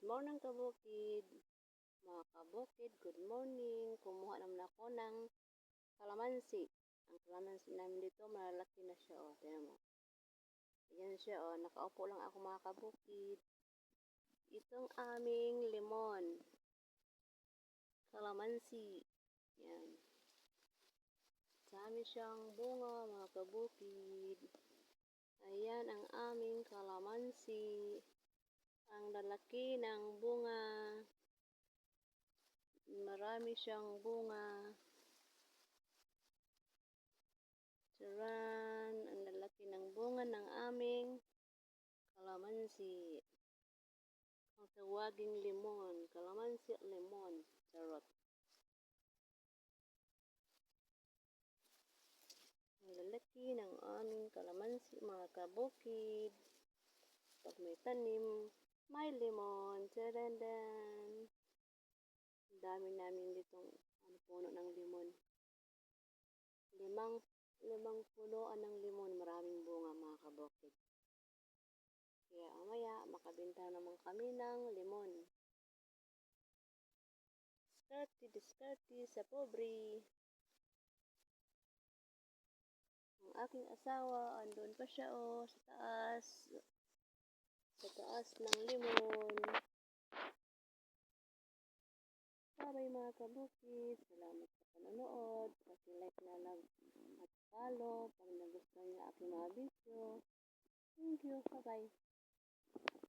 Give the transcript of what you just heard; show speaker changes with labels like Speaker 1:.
Speaker 1: morning kabukid. Mga kabukid, good morning. Kumuha naman ako ng kalamansi. Ang kalamansi namin dito, malalaki na siya. O, tingnan mo. Ayan siya, o. Nakaupo lang ako mga kabukid. Itong aming lemon. Kalamansi. Ayan. Dami siyang bunga mga kabukid. Ayan ang aming kalamansi. Ang lalaki ng bunga. Marami siyang bunga. Charan! Ang lalaki ng bunga ng aming kalamansi. Ang tawaging lemon. Kalamansi at lemon. Charot. Ang lalaki ng aming kalamansi mga kabukid. Pag may tanim, may lemon. Charandan! Ang dami namin ditong puno ng lemon. Limang punuan ng lemon, maraming bunga mga kabukid. Kaya mamaya makabenta naman kami ng lemon. Diskarte sa pobre. Ang aking asawa, andun pa siya sa taas. Sa taas ng lemon. Bye mga kabukid. Salamat sa panonood. Paki-like na lang at follow pag nagustuhan niyo aking mga video. Thank you. Bye-bye.